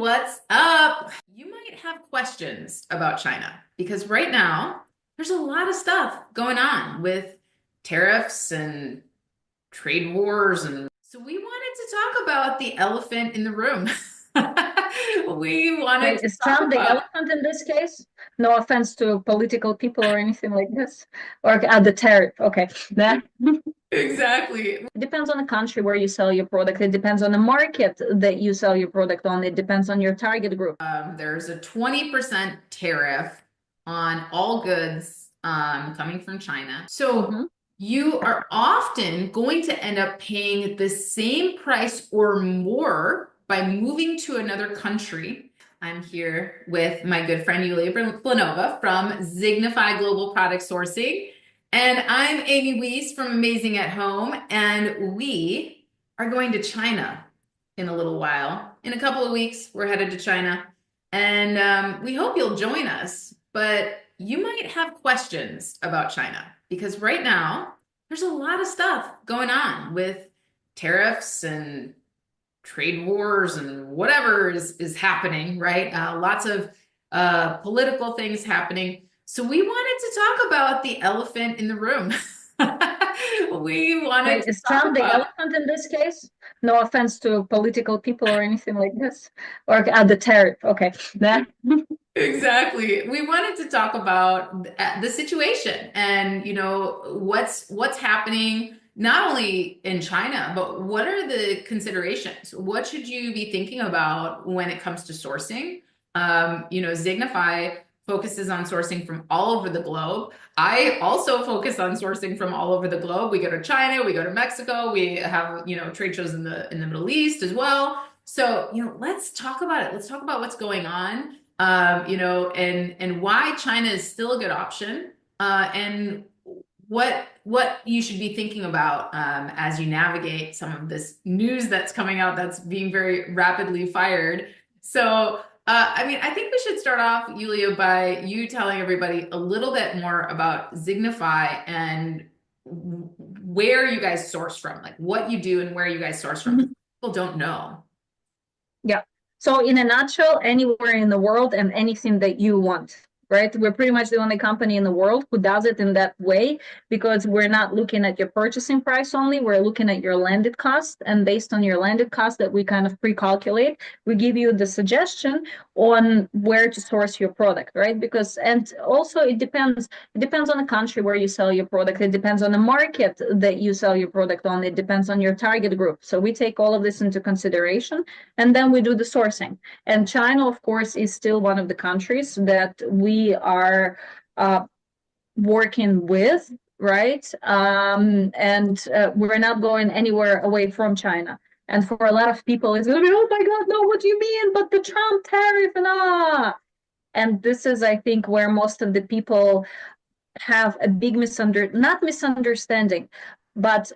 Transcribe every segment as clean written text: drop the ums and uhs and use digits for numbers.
what's up? You might have questions about China because right now there's a lot of stuff going on with tariffs and trade wars. And so we wanted to talk about the elephant in the room. We wanted Wait, to is talk Trump the about elephant in this case? No offense to political people or anything like this. Or the tariff. Okay. That exactly. it depends on the country where you sell your product. It depends on the market that you sell your product on. It depends on your target group. There's a 20% tariff on all goods coming from China. So Hmm. you are often going to end up paying the same price or more by moving to another country. I'm here with my good friend Yulia Blinova from Zignify Global Product Sourcing. And I'm Amy Weiss from Amazing at Home. And we are going to China in a little while. In a couple of weeks, we're headed to China. And we hope you'll join us. But you might have questions about China because right now, there's a lot of stuff going on with tariffs and trade wars and whatever is happening, right? Lots of political things happening. So we wanted to talk about the elephant in the room. We wanted Wait, to is talk Trump the about elephant in this case? No offense to political people or anything like this. Or the tariff. Okay. That exactly. We wanted to talk about the situation and what's happening not only in China, but what are the considerations? What should you be thinking about when it comes to sourcing? Zignify focuses on sourcing from all over the globe. I also focus on sourcing from all over the globe. We go to China, we go to Mexico, we have, trade shows in the Middle East as well. So, let's talk about it. Let's talk about what's going on, and why China is still a good option, and what you should be thinking about as you navigate some of this news that's coming out that's being very rapidly fired. So, I think we should start off, Yulia, by you telling everybody a little bit more about Zignify and where you guys source from, like what you do and where you guys source from. People don't know. Yeah. So in a nutshell, anywhere in the world and anything that you want, right? We're pretty much the only company in the world who does it in that way because we're not looking at your purchasing price only. We're looking at your landed cost. And based on your landed cost that we kind of pre-calculate, we give you the suggestion on where to source your product, right? Because, and also it depends on the country where you sell your product. It depends on the market that you sell your product on. It depends on your target group. So we take all of this into consideration and then we do the sourcing. And China, of course, is still one of the countries that we are working with, right? And we're not going anywhere away from China. And for a lot of people, it's going to be, oh my God, no, what do you mean? But the Trump tariff and ah. And this is, I think, where most of the people have a big not misunderstanding, but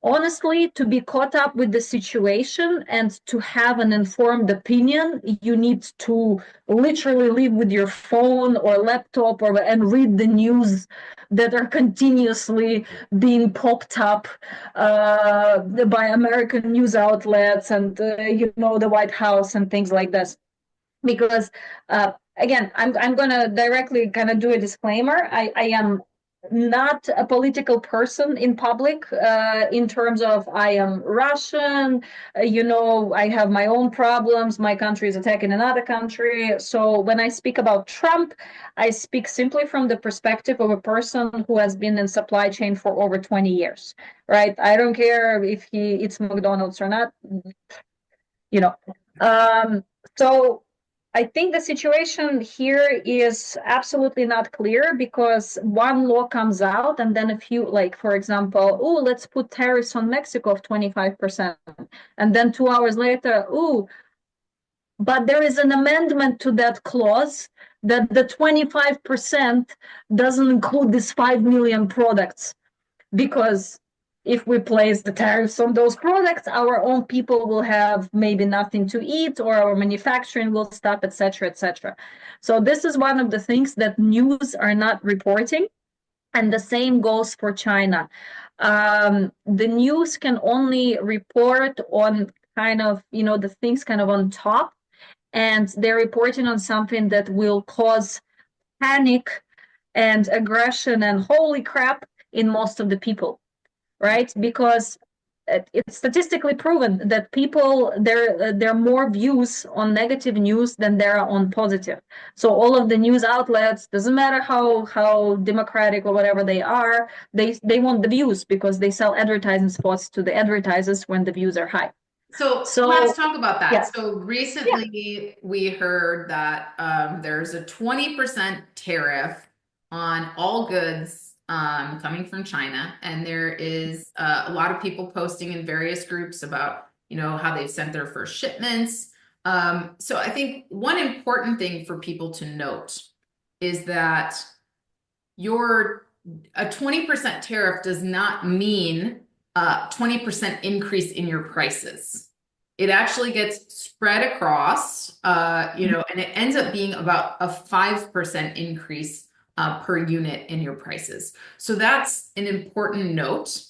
honestly, to be caught up with the situation and to have an informed opinion, you need to literally live with your phone or laptop and read the news that are continuously being popped up by American news outlets and the White House and things like this. Because again, I'm going to directly kind of do a disclaimer. I am not a political person in public in terms of I am Russian, I have my own problems. My country is attacking another country. So when I speak about Trump, I speak simply from the perspective of a person who has been in supply chain for over 20 years, right? I don't care if he eats McDonald's or not, you know. Um, so I think the situation here is absolutely not clear because one law comes out and then a few, like, for example, oh, let's put tariffs on Mexico of 25%. And then 2 hours later, oh, but there is an amendment to that clause that the 25% doesn't include these 5 million products because if we place the tariffs on those products, our own people will have maybe nothing to eat or our manufacturing will stop, etc., etc. So this is one of the things that news are not reporting. And the same goes for China. The news can only report on kind of, the things kind of on top. and they're reporting on something that will cause panic and aggression and holy crap in most of the people, right? Because it's statistically proven that people there are more views on negative news than there are on positive. So all of the news outlets, doesn't matter how democratic or whatever they are, they want the views because they sell advertising spots to the advertisers when the views are high. So let's So talk about that. yeah, So yeah. recently we heard that there's a 20% tariff on all goods coming from China. And there is a lot of people posting in various groups about, how they've sent their first shipments. So I think one important thing for people to note is that your a 20% tariff does not mean a 20% increase in your prices. It actually gets spread across, and it ends up being about a 5% increase per unit in your prices. So that's an important note.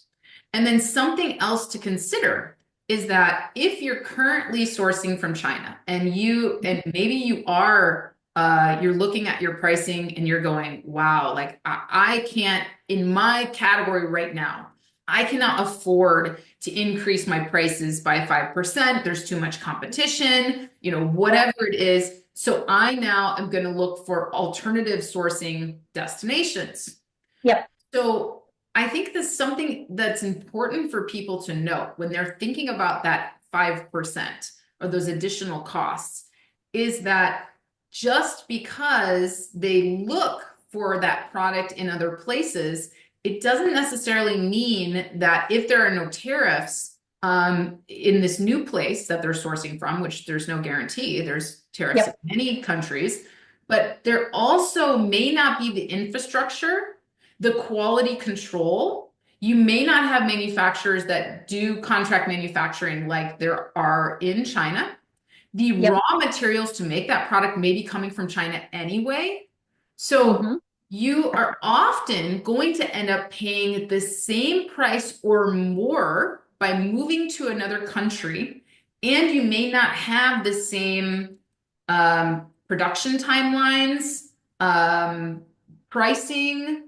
And then something else to consider is that if you're currently sourcing from China and maybe you're looking at your pricing and you're going, wow, like I can't, in my category right now, I cannot afford to increase my prices by 5%. There's too much competition, whatever it is. So I now am going to look for alternative sourcing destinations. Yep. So I think that's something that's important for people to know when they're thinking about that 5% or those additional costs is that just because they look for that product in other places, it doesn't necessarily mean that if there are no tariffs in this new place that they're sourcing from, which there's no guarantee, there's tariffs in Yep. many countries, but there also may not be the infrastructure, the quality control. You may not have manufacturers that do contract manufacturing like there are in China. The Yep. raw materials to make that product may be coming from China anyway. So Mm-hmm. you are often going to end up paying the same price or more by moving to another country, and you may not have the same production timelines, pricing,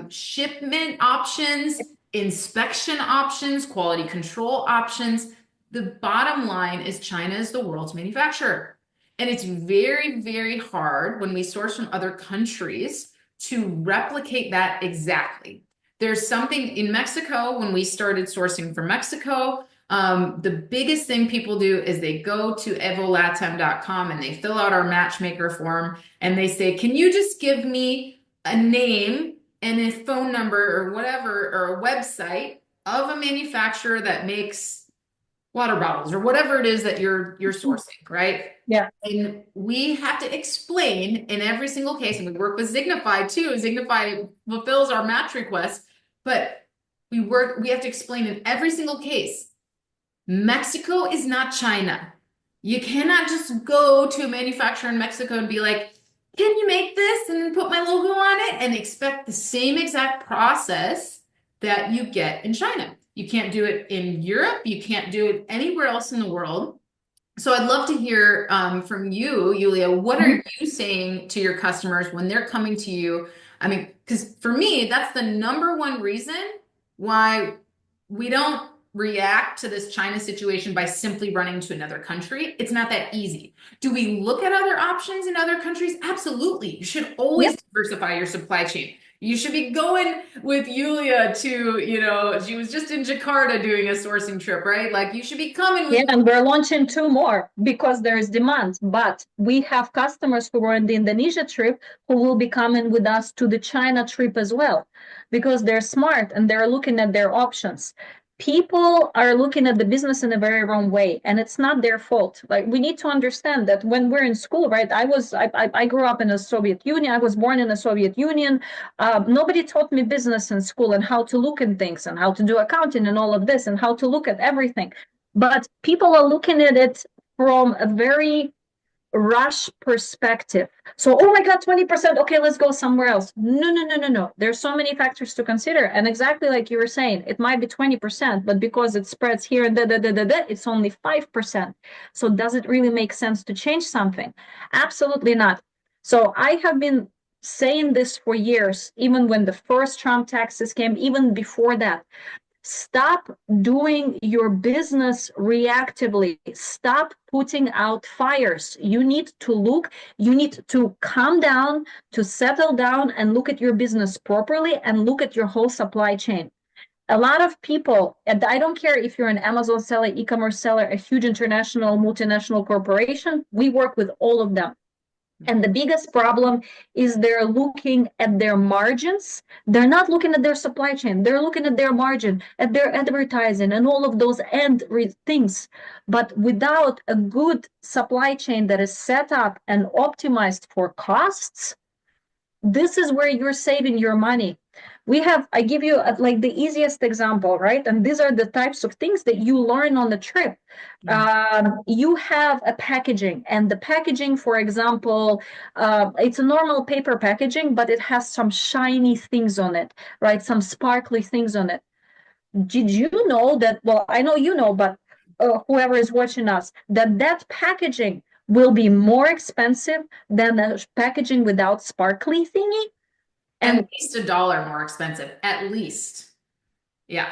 shipment options, inspection options, quality control options. The bottom line is China is the world's manufacturer. And it's very, very hard when we source from other countries to replicate that exactly. There's something in Mexico when we started sourcing from Mexico. The biggest thing people do is they go to evolatem.com and they fill out our matchmaker form and they say, can you just give me a name and a phone number or whatever, or a website of a manufacturer that makes water bottles or whatever it is that you're sourcing, right? Yeah. And we have to explain in every single case, and we work with Zignify too. Zignify fulfills our match request, but we have to explain in every single case, Mexico is not China. You cannot just go to a manufacturer in Mexico and be like, can you make this and then put my logo on it and expect the same exact process that you get in China. You can't do it in Europe. You can't do it anywhere else in the world. So I'd love to hear from you, Yulia. What are you saying to your customers when they're coming to you? I mean, because for me, that's the number one reason why we don't react to this China situation by simply running to another country. It's not that easy. Do we look at other options in other countries? Absolutely. You should always Yep. diversify your supply chain. You should be going with Yulia to, she was just in Jakarta doing a sourcing trip, right? Like you should be coming Yeah, with and we're launching two more because there is demand. But we have customers who were in the Indonesia trip who will be coming with us to the China trip as well because they're smart and they're looking at their options. People are looking at the business in a very wrong way, and it's not their fault. Like we need to understand that when we're in school, right? I grew up in the Soviet Union. I was born in the Soviet Union. Nobody taught me business in school and how to look at things and how to do accounting and all of this and how to look at everything, but people are looking at it from a very rush perspective. So, oh my God, 20%. Okay, let's go somewhere else. No, no, no, no, no. There's so many factors to consider. And exactly like you were saying, it might be 20%, but because it spreads here and it's only 5%. So does it really make sense to change something? Absolutely not. So I have been saying this for years, even when the first Trump taxes came, even before that. Stop doing your business reactively. Stop putting out fires. You need to look, you need to calm down, to settle down and look at your business properly and look at your whole supply chain. A lot of people, and I don't care if you're an Amazon seller, e-commerce seller, a huge international, multinational corporation, we work with all of them. And the biggest problem is they're looking at their margins. They're not looking at their supply chain. They're looking at their margin, at their advertising, and all of those things. But without a good supply chain that is set up and optimized for costs, this is where you're saving your money. I give you like the easiest example, right? And these are the types of things that you learn on the trip. Yeah. You have a packaging, and the packaging, for example, it's a normal paper packaging, but it has some shiny things on it, right? Some sparkly things on it. Did you know that? Well, I know you know, but whoever is watching us, that packaging will be more expensive than a packaging without sparkly thingy. At And least $1 more expensive, at least. Yeah.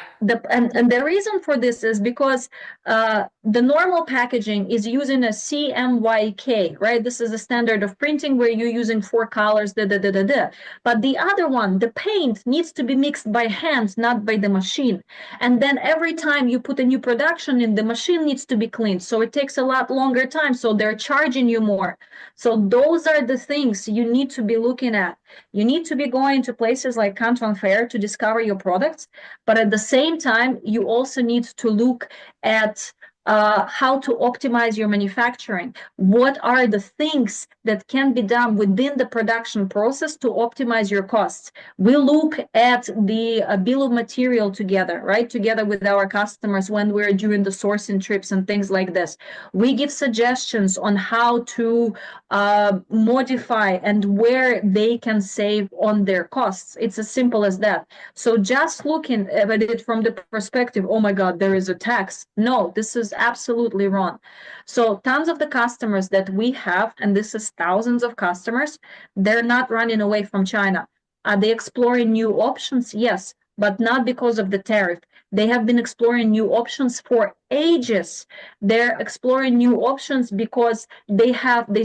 and the reason for this is because the normal packaging is using a CMYK, right? This is a standard of printing where you're using four colors, But the other one, the paint, needs to be mixed by hand, not by the machine. And then every time you put a new production in, the machine needs to be cleaned. So it takes a lot longer time. So they're charging you more. So those are the things you need to be looking at. You need to be going to places like Canton Fair to discover your products. But at the same time, you also need to look at how to optimize your manufacturing. What are the things that can be done within the production process to optimize your costs? We look at the bill of material together, right? Together with our customers when we're doing the sourcing trips and things like this. We give suggestions on how to modify and where they can save on their costs. It's as simple as that. So just looking at it from the perspective, oh my God, there is a tax. No, this is absolutely wrong. So tons of the customers that we have, and this is thousands of customers, they're not running away from China. Are they exploring new options? Yes, but not because of the tariff. They have been exploring new options for ages. They're exploring new options because they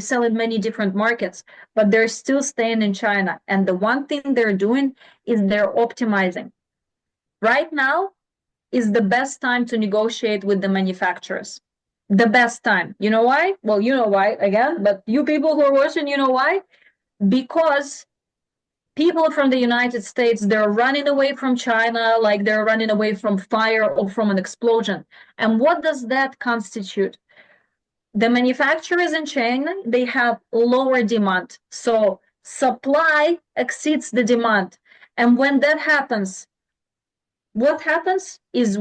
sell in many different markets, but they're still staying in China. And the one thing they're doing is they're optimizing. Right now is the best time to negotiate with the manufacturers. The best time. You know why? Well, you know why again, but you people who are watching, you know why? Because people from the United States, they're running away from China like they're running away from fire or from an explosion. And what does that constitute? The manufacturers in China, they have lower demand. So supply exceeds the demand. And when that happens, what happens is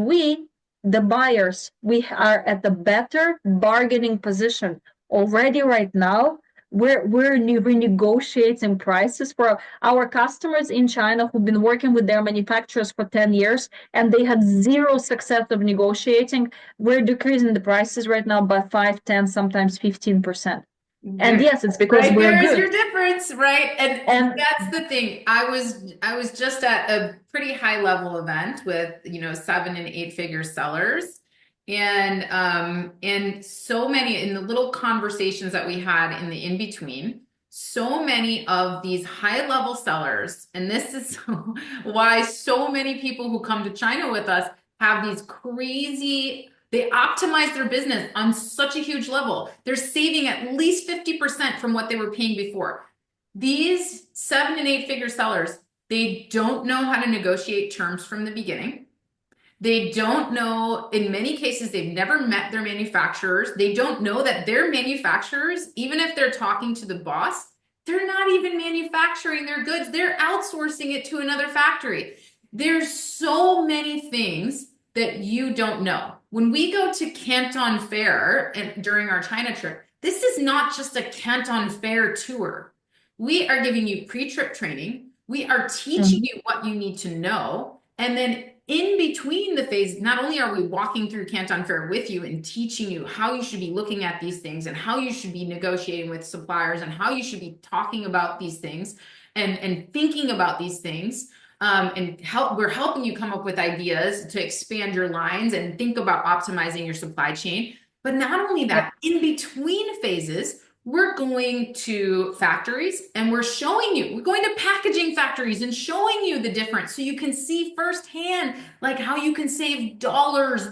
the buyers, we are at the better bargaining position already right now. We're renegotiating prices for our customers in China who've been working with their manufacturers for 10 years and they had zero success of negotiating. We're decreasing the prices right now by 5, 10, sometimes 15%. And There, yes, it's because right we're there is good. your difference, right? And And that's the thing. I was just at a pretty high level event with, 7 and 8 figure sellers. And so many in the little conversations that we had in the in between, so many of these high level sellers, and this is why so many people who come to China with us have these crazy, they optimize their business on such a huge level. They're saving at least 50% from what they were paying before. These 7 and 8 figure sellers, they don't know how to negotiate terms from the beginning. They don't know, in many cases, they've never met their manufacturers. They don't know that their manufacturers, even if they're talking to the boss, they're not even manufacturing their goods. They're outsourcing it to another factory. There's so many things that you don't know. When we go to Canton Fair and during our China trip, this is is not just a Canton Fair tour. We are giving you pre-trip training. We are teaching Mhm. you what you need to know. And then in between the phase, not only are we walking through Canton Fair with you and teaching you how you should be looking at these things and how you should be negotiating with suppliers and how you should be talking about these things and thinking about these things. We're helping you come up with ideas to expand your lines and think about optimizing your supply chain. But not only Yep. that, in between phases, we're going to factories and we're going to packaging factories and showing you the difference so you can see firsthand like how you can save dollars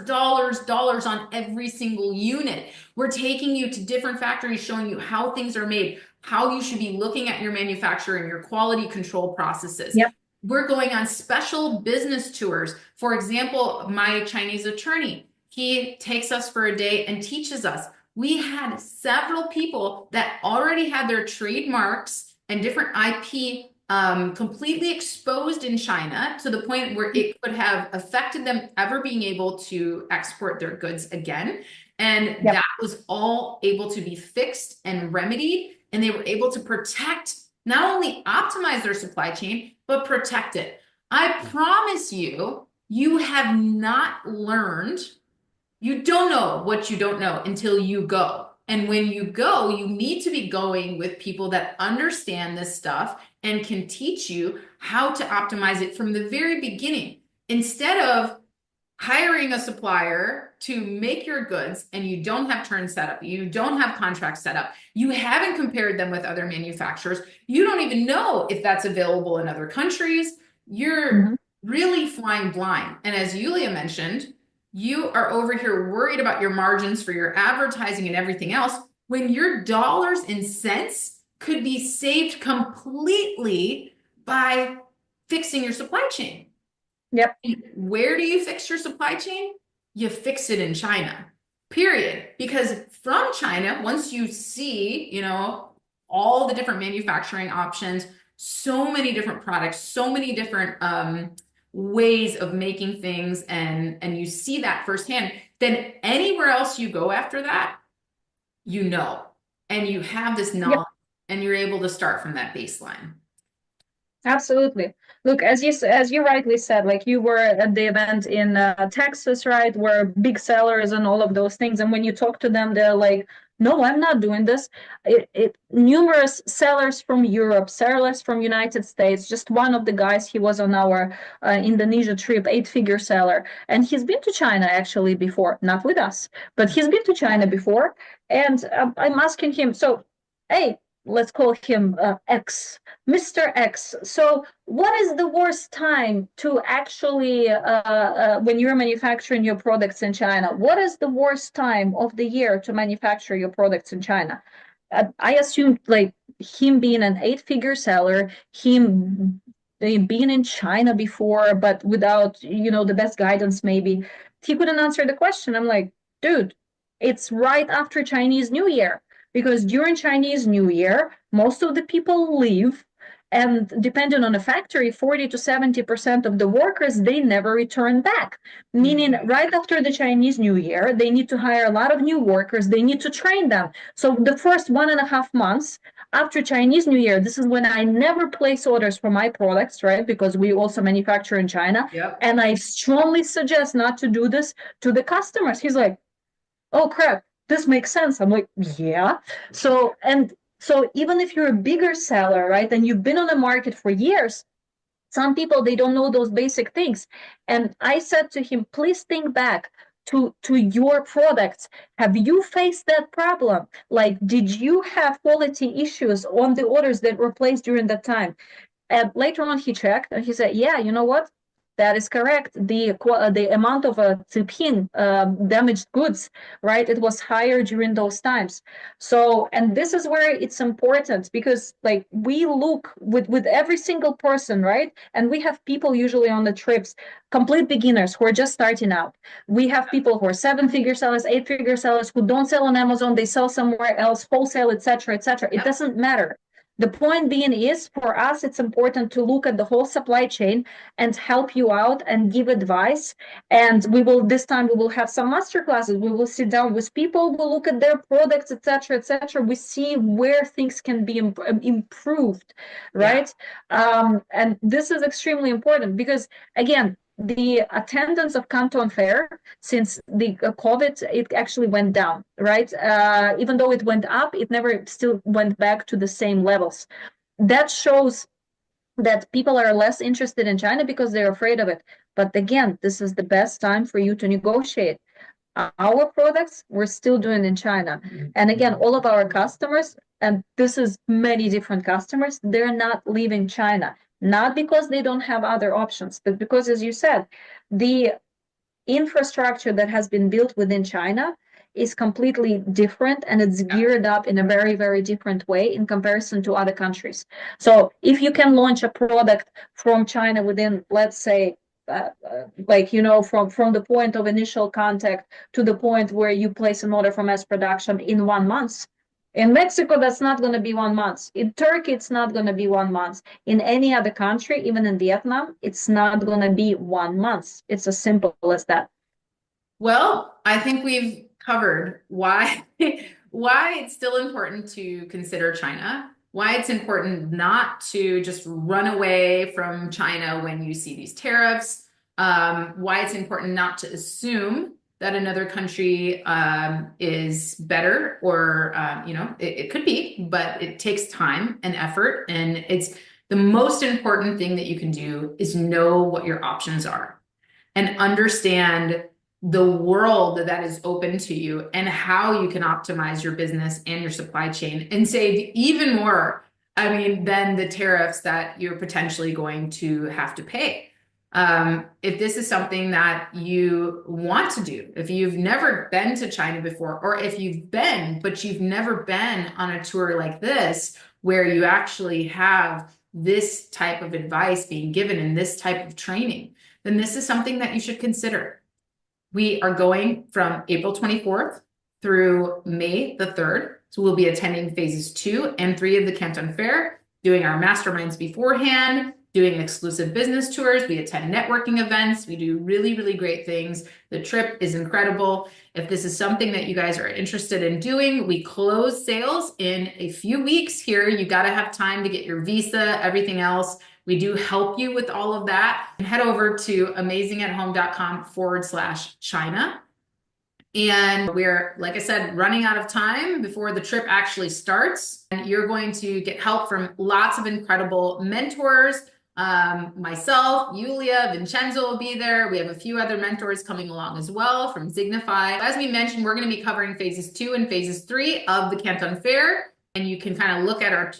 on every single unit. We're taking you to different factories, showing you how things are made, how you should be looking at your manufacturing, your quality control processes. Yep. We're going on special business tours. For example, my Chinese attorney, he takes us for a day and teaches us. We had several people that already had their trademarks and different IP completely exposed in China to the point where it could have affected them ever being able to export their goods again. And Yep. that was all able to be fixed and remedied. And they were able to protect, not only optimize their supply chain, but protect it. I promise you, you have not learned, you don't know what you don't know until you go. And when you go, you need to be going with people that understand this stuff and can teach you how to optimize it from the very beginning. Instead of hiring a supplier to make your goods and you don't have turn set up, you don't have contracts set up, you haven't compared them with other manufacturers, you don't even know if that's available in other countries, you're Mhm. really flying blind. And as Yulia mentioned, you are over here worried about your margins for your advertising and everything else when your dollars and cents could be saved completely by fixing your supply chain. Yep. Where do you fix your supply chain? You fix it in China, period. Because from China, once you see, all the different manufacturing options, so many different products, so many different ways of making things, and you see that firsthand, then anywhere else you go after that, and you have this Yep. knowledge, and you're able to start from that baseline. Absolutely. Look, as you rightly said, like you were at the event in Texas, right, where big sellers and all of those things, and when you talk to them, they're like, "No, I'm not doing this." Numerous sellers from Europe, sellers from United States. Just one of the guys, he was on our Indonesia trip, eight-figure seller, and he's been to China actually before, not with us, but he's been to China before, and I'm asking him, so, hey, let's call him X. Mr. X, so what is the worst time to actually, when you're manufacturing your products in China, what is the worst time of the year to manufacture your products in China? I assumed like him being an eight-figure seller, him being in China before, but without, the best guidance maybe, he couldn't answer the question. I'm like, dude, it's right after Chinese New Year. Because during Chinese New Year, most of the people leave, and depending on the factory, 40 to 70% of the workers, they never return back. Meaning right after the Chinese New Year, they need to hire a lot of new workers. They need to train them. So the first 1.5 months after Chinese New Year, this is when I never place orders for my products, right? Because we also manufacture in China. Yep. And I strongly suggest not to do this to the customers. He's like, oh crap, this makes sense. I'm like, yeah. So even if you're a bigger seller, right, and you've been on the market for years, some people, they don't know those basic things. And I said to him, please think back to your products. Have you faced that problem? Like, did you have quality issues on the orders that were placed during that time? And later on, he checked and he said, yeah, you know what? That is correct. The amount of Zipin damaged goods, right? It was higher during those times. So, and this is where it's important because, like, we look with every single person, right? And we have people usually on the trips, complete beginners who are just starting out. We have people who are seven-figure sellers, eight-figure sellers who don't sell on Amazon, they sell somewhere else, wholesale, etc., etc. It Yep. doesn't matter. The point being is, for us, it's important to look at the whole supply chain and help you out and give advice. And this time we will have some master classes. We will sit down with people, we'll look at their products, etc., etc. We see where things can be improved, Yeah. right? And this is extremely important because, again, the attendance of Canton Fair since the COVID, it actually went down, right? Even though it went up, it never still went back to the same levels. That shows that people are less interested in China because they're afraid of it. But again, this is the best time for you to negotiate. Our products, we're still doing in China. And again, all of our customers, and this is many different customers, they're not leaving China. Not because they don't have other options, but because, as you said, the infrastructure that has been built within China is completely different and it's geared up in a very, very different way in comparison to other countries. So if you can launch a product from China within, let's say, from the point of initial contact to the point where you place an order for mass production in 1 month. In Mexico, that's not going to be 1 month. In Turkey, it's not going to be 1 month. In any other country, even in Vietnam, it's not going to be 1 month. It's as simple as that. Well, I think we've covered why why it's still important to consider China, why it's important not to just run away from China when you see these tariffs, why it's important not to assume that another country is better, or it could be, but it takes time and effort, and it's the most important thing that you can do is know what your options are and understand the world that is open to you and how you can optimize your business and your supply chain and save even more, I mean, than the tariffs that you're potentially going to have to pay. If this is something that you want to do, if you've never been to China before, or if you've been, but you've never been on a tour like this, where you actually have this type of advice being given and this type of training, then this is something that you should consider. We are going from April 24th through May the 3rd. So we'll be attending phases 2 and 3 of the Canton Fair, doing our masterminds beforehand, doing exclusive business tours. We attend networking events. We do really, really great things. The trip is incredible. If this is something that you guys are interested in doing, we close sales in a few weeks here. You got to have time to get your visa, everything else. We do help you with all of that. Head over to amazingathome.com/China. And we're, like I said, running out of time before the trip actually starts. And you're going to get help from lots of incredible mentors. Myself, Yulia, Vincenzo will be there. We have a few other mentors coming along as well from Zignify. As we mentioned, we're going to be covering phases 2 and phases 3 of the Canton Fair. And you can kind of look at our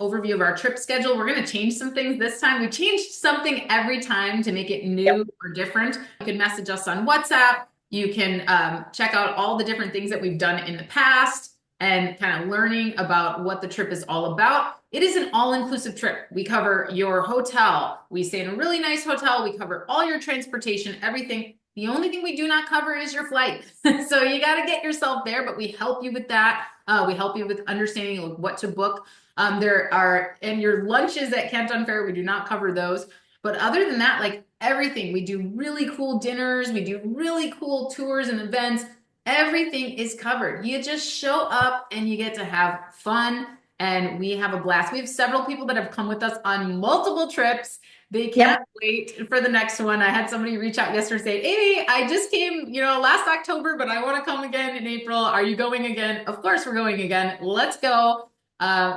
overview of our trip schedule. We're going to change some things this time. We changed something every time to make it new or different. You can message us on WhatsApp. You can check out all the different things that we've done in the past and kind of learning about what the trip is all about. It is an all-inclusive trip. We cover your hotel. We stay in a really nice hotel. We cover all your transportation, everything. The only thing we do not cover is your flight. So you got to get yourself there, but we help you with that. We help you with understanding what to book. And your lunches at Canton Fair, we do not cover those. But other than that, like everything, we do really cool dinners. We do really cool tours and events. Everything is covered. You just show up and you get to have fun, and we have a blast. We have several people that have come with us on multiple trips. They can't wait for the next one. I had somebody reach out yesterday saying, Amy, I just came, last October, but I want to come again in April. Are you going again? Of course we're going again. Let's go.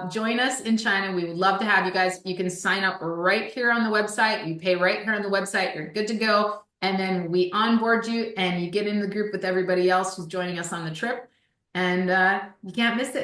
Join us in China. We would love to have you guys. You can sign up right here on the website. You pay right here on the website. You're good to go. And then we onboard you and you get in the group with everybody else who's joining us on the trip. And you can't miss it.